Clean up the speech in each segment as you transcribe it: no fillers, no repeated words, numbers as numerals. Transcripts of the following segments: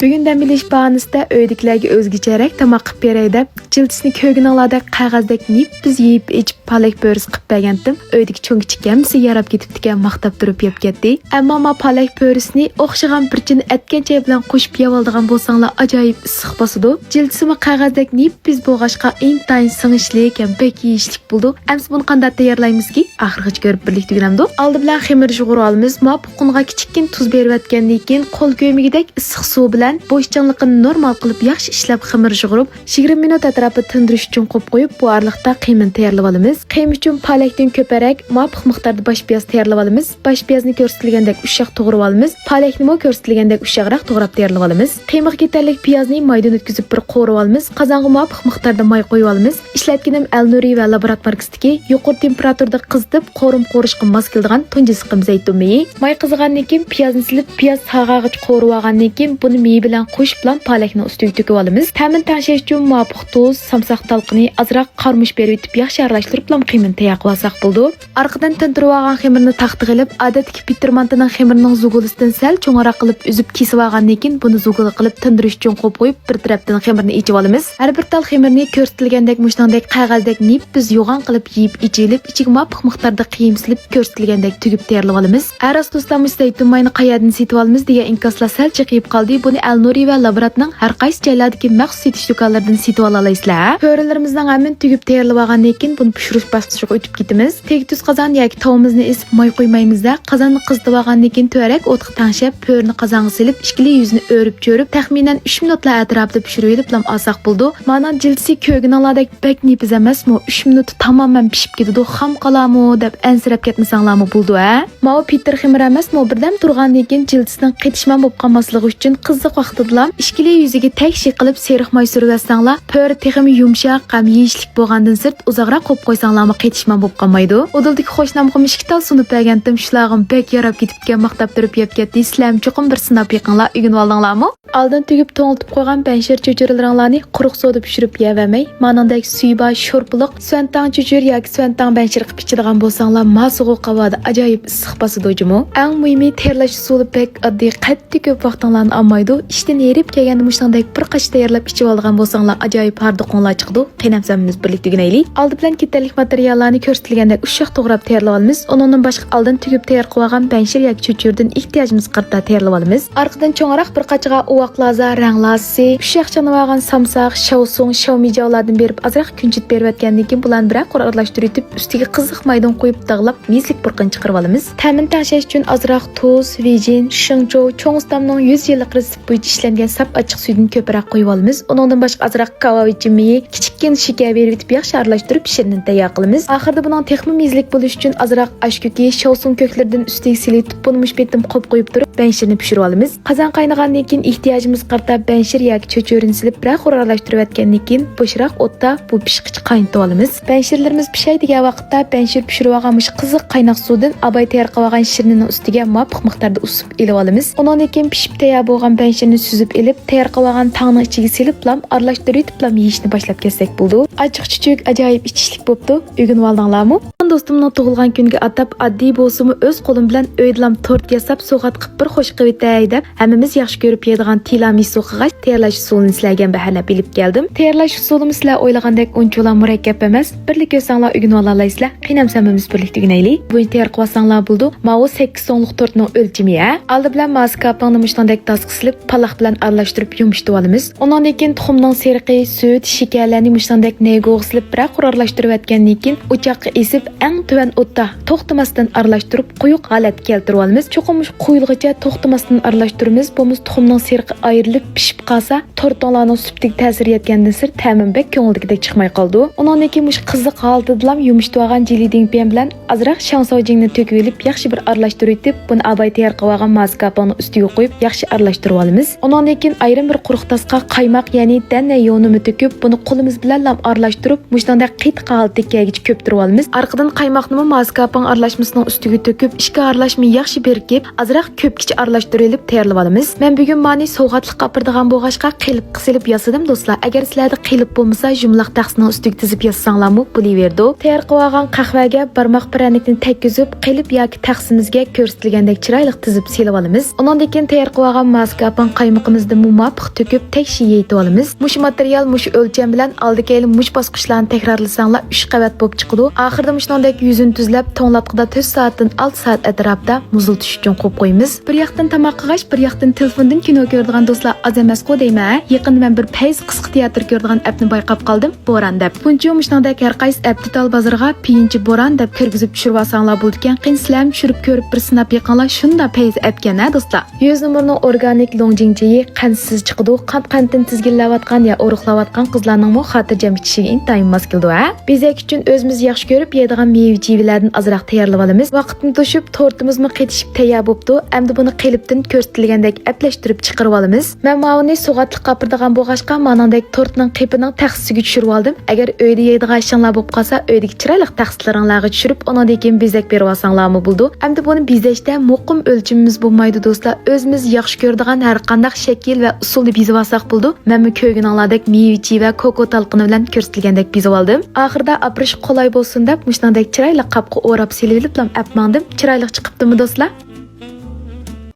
Bugun dam bilish bahanasida uydagilarga o'zgacharak tomoq qilib beray deb, jiltisini ko'ginalarda qog'ozdek biz yeyib ichib palak bo'ris qilib bergandim. Uydagi cho'ng kichikkamisi yarab ketibdi ekan, maqtab turib yeb ketdi. Ammo ma palak bo'risini o'xshagan bir chin atgancha bilan qo'shib yeb oldigan bo'lsanglar ajoyib issiq bosadi. Jiltisini qog'ozdek biz bo'g'ashqa intayin singishli ekan, bek yeyishlik bo'ldi. Ammo buni qanday tayyorlaymizki? Oxirgacha ko'rib birlikda o'rganamiz. Oldi bilan xamir yug'urib olamiz. Ma qunga kichikkin tuz berib atgandan keyin qo'l ko'migidek issiq suv bilan bo'shchanligini normal qilib yaxshi ishlab xamir yug'urib 20 minut atrofida tindirish uchun qo'yib qo'yib, bu oraliqda qiymini tayyorlab olamiz. Qiyma uchun palakdan ko'parak, muvofiq miqdorda bosh piyoz tayyorlab olamiz. Bosh piyozni ko'rsatilgandek ushoq to'g'rab olamiz. Palakni mo ko'rsatilgandek ushoqroq to'g'rab tayyorlab olamiz. Qiymaga yetarlik piyozni maydadan o'tkazib bir qo'rib olamiz. Qozonga muvofiq miqdorda may qo'yib olamiz. Ishlatganim Al-Nuri va Laborat markasidagi yuqori temperaturada qizitib, qo'rishga mos keladigan tunji siqim zaytun mayi. May qizigandan keyin piyozni silib, piyoz sag'ag'ich qo'rib olgandan keyin buni may bilan qo'shib bilan palakni ustiga to'kib olamiz. Ta'min tashlash uchun muvofiq tuz, samsoq talqini, azroq qarmush berib etib yaxshi aralashtirib bilan qiymini tayyor qilsak bo'ldi. Orqadan tindirib olgan xamirni taqti qilib, odatdagi pittermantining xamirining zugulisidan sal cho'ngroq qilib uzib kesib olgandan keyin buni zugul qilib tindirish uchun qo'yib bir tarafdan xamirni ichib olamiz. Har bir tal xamirni ko'rsatilgandek mushnandek qog'ozdek biz yo'g'on qilib yeyib ichilib, ichiga muvofiq miqdorda qiyim silib ko'rsatilgandek tugib tayyorlab olamiz. Aras do'stlarimiz zaytun mayini qayerdan sotib olamiz degan inkoslar sal chiqib qoldi. Buni Al-Nuri va Laboratning har qaysi joylardagi maxsus setish do'konlaridan sotib olasizlar. Ko'rilarimizning hammasini tugib tayyorlab olgandan keyin buni pishirish bosqichiga o'tib ketamiz. Tegtuz qozon yoki tavumizni isib may qo'ymaymiz-da. Qozonni qizitib olgandan keyin to'rak o'tga tanshab, po'rni qozonga silib, ishkili yuzini o'rib-cho'rib, taxminan 3 minutlar atrofida pishirib olib olsak bo'ldi. Mana jiltisi ko'ginalardek bak nepiz emasmi? 3 minut tamoman pishib ketadi. Xam qolamo deb ansirab ketmasanglarmi bo'ldi-a? Mao Peter xamir emasmi? Birdan turgandan keyin jiltisining qetishman bo'lib qolmasligi uchun qiziq vaqtida ishkili yuziga takshi qilib seriq may surib olsanglar, po'ri texim yumshoq, qam yeyishlik bo'lgandan sirt uzoqroq qo'yib qo'ysanglarmi qetishman bo'lib qolmaydi. Odildagi xo'shnamga mishkital sunib bergandim, shularga bek yarab ketibgan maqtab turib yeb ketdi. Sizlar cho'qim bir sinab yiqinglar, o'rganib oldinglarmi? Oldin tugib to'ngiltib qo'ygan banshir cho'chirlaringlarni quruq suvda pishirib yeyvermay, manandek suyba sho'rpiliq suantang cho'chir yoki suantang banshir qilib ichadigan bo'lsanglar, masuq qavada ajoyib issiq bosadi-jimi. Eng muhimi tayyorlash usuli pek oddiy, qattiq ko'p vaqtinglarni olmaydi. Ishdan yerib kelganda mushandek bir qash tayyorlab ichib olgan bo'lsanglar, ajoyib hardiqonlar chiqdi. Qiynamsamimiz birlikda o'rganaylik. Oldi bilan ketarlik materiallarni ko'rsatilgandek ushoq to'g'rab tayyorlab olamiz. Undan boshqa oldin tugib tayyor qilib olgan banshir yoki cho'chirdan ehtiyojimiz qadar tayyorlab olamiz. Orqadan cho'ngroq bir qachiga uvoqlaza, ranglasi, ushoq chanib olgan samsoq, shovsung, shovmijolardan berib azroq kunchit berib atgandan keyin bularni biroq aralashtirib ustiga qiziq maydon qo'yib dag'lab mizlik burqin chiqarib olamiz. Ta'min tashlash uchun azroq tuz, vijin, shingcho, cho'ngstamning 100 yillik resep bo'yicha ishlangan sap ochiq suvdan ko'proq qo'yib olamiz. Undan boshqa azroq kavavichi miyi, kichikkin shakar berib etib yaxshi aralashtirib shirinni tayyor qilamiz. Oxirida buning texmi mizlik bo'lish uchun azroq ashkuki, shovsung ko'klardan ustiga silib, buni mushbetim qo'yib turib banshirni pishirib olamiz. Qozon qaynagandan keyin ehtiyojimiz qadar banshir yoki cho'chirini silib, biroq aralashtirib atgandan keyin bo'shroq o'tda bu pishqich qaynatib olamiz. Banshirlarimiz pishay degan vaqtda banshir pishirib olganmish qiziq qaynoq suvdan abay tayyor qilib olgan shirnining ustiga muvofiq miqdorda usib elib olamiz. Undan keyin pishib tayyor bo'lgan banshirni suzib elib, tayyor qilib olgan tangning ichiga silib, aralashtirib etib yeyishni boshlab ketsak bo'ldi. Ochiq-chuchuk ajoyib ichishlik bo'pti. O'rganib oldinglarmi? Do'stimning tug'ilgan kuniga atab oddiy bo'lsa-mu o'z qo'lim bilan o'ydilam tort yasab, so'g'at qilib bir xo'sh qilib etay deb, hammamiz yaxshi ko'rib yeydigan tiramisu qilg'ach tayyorlash usulini sizlarga bahana bilib keldim. Tayyorlash usulimiz sizlar o'ylagandek unchalar murakkab emas. Birlik ko'rsanglar o'rganib olasizlar. Qiynamsamimiz birlikda o'rganaylik. Bu tayyor qilsanglar bo'ldi. Mao 8 sonliq tortning o'lchami-a. Oldi bilan maskapni mushtandek tasqislib, paloq bilan aralashtirib yumshatib olamiz. Undan keyin tuxumning seriqi, sut, shakarlarni mushtandek nega silib, biroq aralashtirib atgandan keyin o'choqqa esib, eng tuvan o'tda to'xtamasdan aralashtirib, quyuq holatga keltirib olamiz. Cho'qim quyilg'icha to'xtamasdan aralashtiramiz. Bu tuxumning seriqi ayrilib pishib qolsa, tortlarning sutiga ta'sir etgandan sir ta'min bek ko'ngildagidek chiqmay qoldi. Undan keyin mush qiziq holatda yumshatib olgan jiliding pen bilan azroq shansojingni to'kib olib, yaxshi bir aralashtirib etib, buni abay tayyor qilib olgan maskapni ustiga qo'yib, yaxshi aralashtirib olamiz. Undan keyin ayrim bir quruq tasqa qaymoq, ya'ni danna yo'nini to'kib, buni qo'limiz bilan aralashtirib, mushtanda qit holatga kelgich ko'ptirib olamiz. Orqadan Ardından qaymoqni maskapın aralashmasının üstüge töküp, ikki aralashma yaxshi berkib, azroq ko'pkicha aralashtirilib tayyorlab olamiz. Men bugun mani so'g'atliq qapirdigan bo'g'ashqa qilib qisilib yasadim do'stlar. Agar sizlarda qilib bo'lmasa, jumlaq taxsining ustiga tizib yazsanglarmi bo'laverdi. Tayyor qilib olgan qahvaga barmoq piranikni tekkizib, qilib yoki taxsimizga ko'rsatilgandek chiroyli tizib silib olamiz. Undan keyin tayyor qilib olgan maskapın qaymoqimizni muvofiq töküp, tekshi yeyib olamiz. Mush material mush o'lcham bilan oldi-keyli mush bosqichlarni takrorlasanglar 3 qavat bo'lib chiqadi. Oxirida mushnondek yuzini tuzlab, to'nglatqida 4 soatdan 6 soat atrofida muzlatish uchun qo'yib qo'yamiz. Bir yoqdan tomoq qig'ash, bir yoqdan telefondan kino ko'radigan do'stlar az emas-ku deyman. Yaqinda men bir payz qisqa teatr ko'radigan appni bayqab qoldim, Bo'ron deb. Buncha mushnondek har qaysi app Total bozorga piyinchi Bo'ron deb kirgizib tushirib olsanglar bo'ldi ekan. Qinsizlar tushirib ko'rib bir sinab yiqanlar shunda payz app ekan, do'stlar. 100 nomerning organik longjingchiyi qansiz chiqdi. Qand-qanddan tizginlayotgan ya o'riqlayotgan qizlarning mo xotirjam ichishga intayin mos keldi, ha? Bezak uchun o'zimiz yaxshi ko'rib yeydigan meva-chevalardan azroq tayyorlab olamiz. Vaqtni to'shib, tortimizni qetishib tayyor bo'pti. Endi buni qilibdan ko'rsatilgandek aplashtirib chiqarib olamiz. Men mavni so'g'atliq qapirdigan bo'g'ashqa manandek tortning qipining taxsisiga tushirib oldim. Agar uyda yeydigan ishinglar bo'lib qolsa, uydagi chiroyli taxsislaringlarga tushirib, undan keyin bezak berib olsanglarmi bo'ldi. Endi buni bezashda muqim o'lchimimiz bo'lmaydi do'stlar. O'zimiz yaxshi ko'radigan har qanday shakl va usulni bezib olsak bo'ldi. Men ko'rganinglardek meva-cheva koko talqini bilan ko'rsatilgandek bezib oldim. Oxirida aprish qulay bo'lsin deb mushnandek chiroyli qapqa o'rab silib apmandim. Chiroyli chiqibdimi do'stlar?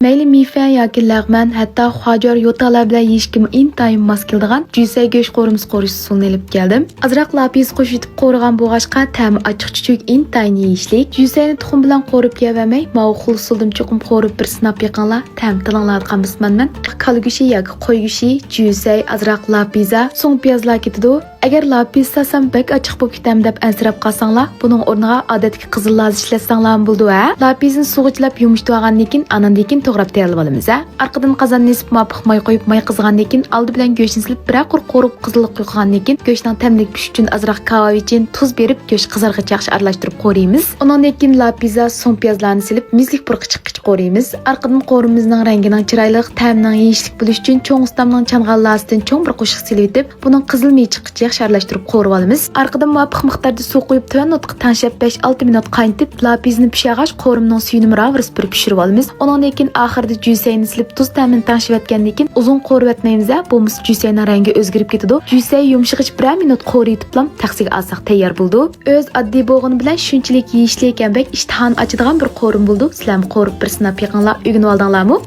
Mayli mifan yoki lag'man, hatto xojor yo'talar bilan yeyishga intayin mos keladigan juysay go'sht qo'rimiz qorish usulini olib keldim. Azroq lapiz qo'shib qo'rgan bo'g'ashqa ta'mi ochiq-chuchuk intayin yeyishlik. Juysayni tuxum bilan qo'rib yeyamay, ma'qul usuldan cho'qim qo'rib bir sinab yiqanlar ta'm tilanglar qamsmanman. Qalgushi yoki qo'y gushi, juysay, azroq lapiza, so'ng piyozlar ketadi. Agar lapiz sasam bek ochiq bo'lib ketam deb ansirab qolsanglar, buning o'rniga odatdagi qizil laz ishlatsanglar bo'ldi, ha? Lapizni suvg'ichlab yumshatib olgandan keyin anandan keyin to'g'rab tayyorlab olamiz, ha? Arqadan qozonni isib mopiq may qo'yib, may qizgandan keyin oldi bilan go'shtni silib, bir qo'rib qizillik quygandan keyin go'shtning tamlik pish uchun azroq kava için tuz berib, go'sht qizarg'icha yaxshi aralashtirib qo'raymiz. Undan keyin lapiza, so'ng piyozlarni silib, mizlik bir qichiq qo'raymiz. Arqadan qo'rimizning rangining chiroyli, ta'mining yeyishlik bo'lish uchun cho'ng ustamning changallardan cho'ng bir qo'shiq silib etib, buning qizil meychiqicha aralashtirib qo'rib olamiz. Arqadan muvofiq miqdorda suv qo'yib, tuvan nutqi tanshab 5-6 minut qaynatib, lapizni pishag'ach qo'rimning suyini miravrus bir pishirib olamiz. Undan keyin oxirida juysayni silib, tuz ta'mini tanshayotgandan keyin uzun qo'rib etmaymiz, bo'lmasa juysayning rangi o'zgarib ketadi. Juysay yumshag'ich 1 minut qo'ritiblam taxsiga olsak tayyor bo'ldi. O'z oddiy bo'g'ini bilan shunchalik yeyishlik ekan, bek ishtihon ochadigan bir qo'rim bo'ldi. Sizlar qo'rib bir sinab yiqinglar, o'rganib oldinglarmi?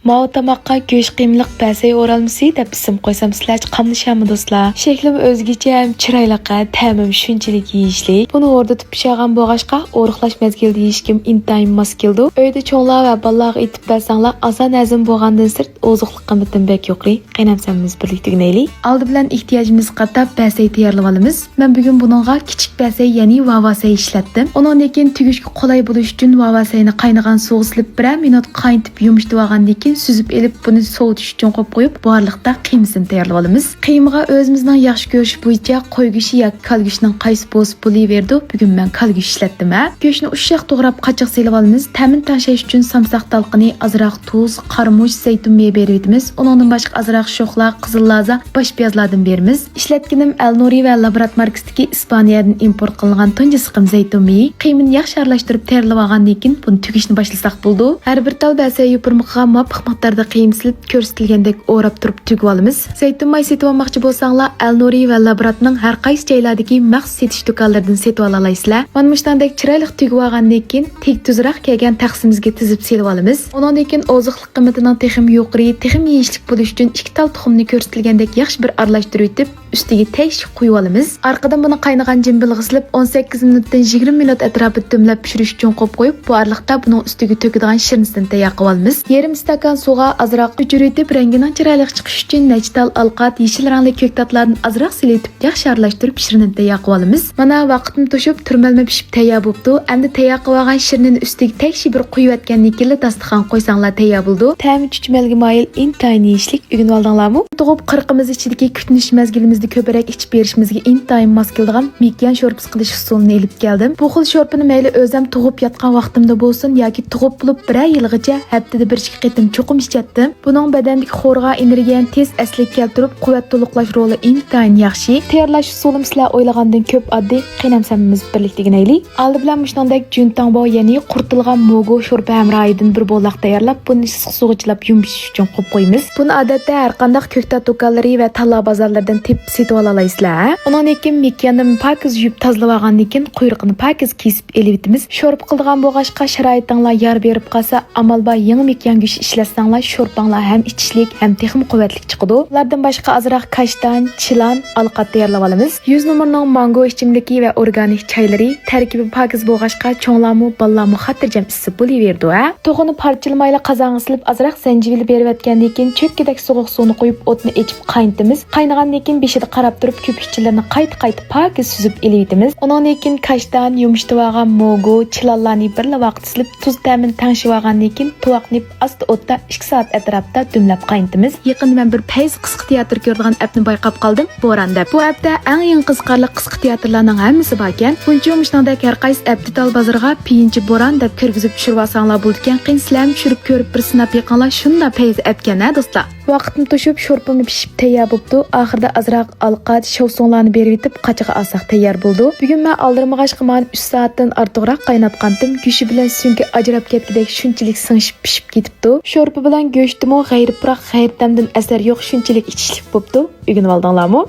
Mao tamoqqa go'sht qiymliq basay o'ralmasi deb ism qo'ysam sizlar qamlashami do'stlar? Shaklim o'zgacha ham chiroyli, ta'mim shunchalik yeyishlik. Buni o'rdatib pishirgan bo'g'ashqa o'riqlash mezgilida yeyishkim intayin mos keldi. Uyda cho'nglar va bolalarga etib bersanglar, oson azim bo'lgandan sirt oziqlik qimmatin bek yo'qri. Qaynamsamiz birlikda gnaylik. Oldi bilan ehtiyojimiz qatab basay tayyorlab olamiz. Men bugun buningga kichik basay, ya'ni vavasay ishlatdim. Undan keyin tugishga qulay bo'lish uchun vavasayni qaynagan suv silib 1 minut qaynatib yumshatib olgandan keyin süzüp elib buni sovutish uchun qo'yib qo'yib, buarliqda qiymasini tayyorlab olamiz. Qiymaga o'zimizning yaxshi ko'rish bo'yicha qo'y go'shti yoki kal go'shtining qaysi bo'lsa bo'laverdi. Bugun men kal go'shti ishlatdim, ha. Go'shtni ushoq to'g'rab qachchiq silib olamiz. Ta'min tashlash uchun samsaq talqini, azroq tuz, qarmush, zaytun meyi beramiz. Undan boshqa azroq sho'xlar, qizil laza, bosh piyozlardan beramiz. Ishlatganim Al-Nuri va Labrat markasidagi Ispaniyadan import qilingan tunji siqim zaytun meyi. Qiymini yaxshi aralashtirib tayyorlab olgandan keyin buni tugishni boshlasak bo'ldi. Har bir tal basay yupurmoqqa mopiq miqdorda qiym silib ko'rsatilgandek o'rab turib tugib olamiz. Zaytun may setib olmoqchi bo'lsanglar, Al-Nuri va Labratning har qaysi joylardagi maxsus setish do'konlaridan setib olasizlar. Mana mushtandek chiroyli tugib olgandan keyin tek tuzroq kelgan taqsimizga tizib silib olamiz. Undan keyin oziqlik qimmatining texim yuqori, texim yeyishlik bo'lish uchun 2 tal tuxumni ko'rsatilgandek yaxshi bir aralashtirib etib, ustiga tesh qo'yib olamiz. Arqadan buni qaynagan jimbilga silib 18 minutdan 20 minut atrofida dumlab pishirish uchun qo'yib, bu arliqda buning ustiga to'kadigan shirinni tayyor qilib olamiz. Yarim stakan suvga azroq uchiritib, rangining chiroyli chiqishi uchun nachtal alqat, yeshil rangli ko'ktatlarni azroq silitib, yaxshi aralashtirib shirinni tayyor qilib olamiz. Mana vaqtni to'shib, turmalma pishib tayyor bo'ldi. Endi tayyor qilib olgan shirinni ustiga tekshi bir quyib atgandan keyin dasturxon qo'ysanglar tayyor bo'ldi. Ta'mi chuchmalga moyil intayin yeyishlik o'rganib oldinglarmi? Tug'ib 40 ichidagi kutinish mezgilimizda ko'proq ichib berishimizga intayin mos keladigan mekyan sho'rpis qilish usulini olib keldim. Bu xil sho'rpini mayli o'zim tug'ib yotgan vaqtimda bo'lsin yoki tug'ib bo'lib bir yilgacha haftada bir ikki qatim chuqum ichatdim. Buning badandagi xo'rg'a energiyani tez asliga keltirib, quvvat to'liqlash roli intayin yaxshi. Tayyorlash usulim sizlar o'ylagandan ko'p oddiy, qiynamsamimiz birlikda deganaylik. Aldi bilan mushningdek juntangbo, ya'ni qurtilgan mogo sho'rpa hamrohidan bir bo'loq tayyorlab, buni issiq suvga chilab yumshish uchun qo'yib qo'yamiz. Buni odatda har qanday ko'ktat do'konlari va talla bozorlardan tepib setib olasizlar. Undan keyin mekanni pakiz yuvib tozalab olgandan keyin quyruqini pakiz kesib elibitimiz. Sho'rpa qilgan bo'g'ashqa sharoitinglar yar berib qolsa, amal bor yangi mekan go'shti ishlasanglar, sho'rpanglar ham ichishlik, ham texnik quvvatli chiqadi. Ulardan boshqa azroq kashtan, chilan, alqat tayyorlab olamiz. 100 nomerning mango ichimligi va organik choylari tarkibi pakiz bo'g'ashqa cho'nglarmi, ballarmi xotirjam issiq bo'laverdi. To'g'ini parchalamayla qozonga silib, azroq zanjivil berib atgandan keyin cho'kkadak sovuq suvni qo'yib o'tni echib qaynatamiz. Qaynagandan keyin beshida qarab turib ko'pikchilarni qayta pakiz suzib elitimiz. Undan keyin kashtan, yumshatib olgan mogo, chilanlarni birla vaqt silib, tuz ta'min tangshib olgandan keyin tovoqni asti o'tda 2 soat atrofda dumlab qaynatamiz. Yaqinda men bir payz qisqa teatr ko'rgan appni bayqab qoldim. Bo'ronda. Bu appda eng qiziqarli qisqa teatrlarning hammasi bor ekan. Buncha mushningdek har qaysi app dital bozorga piyinchi bo'ron deb kirgizib tushirib olsanglar bo'ldi ekan. Qinsizlarni tushirib ko'rib bir sinab yiqqanlar shunda payz appgan ha do'stlar. Vaqtim to'shib sho'rpimni pishib tayyor bo'ldi. Oxirida azroq alqat, shovsonlarni berib yetib, qachiga olsaq tayyor bo'ldi. Bugun men aldirmag'ashqa men 3 soatdan ortiqroq qaynatgandim. Go'shi bilan sunki ajrab ketgidek shunchalik singishib pishib ketibdi. Sho'rpa bilan go'shtimi g'ayriproq g'ayritamdan asar yo'q shunchalik ichishlik bo'pti. O'rganib oldinglarmi?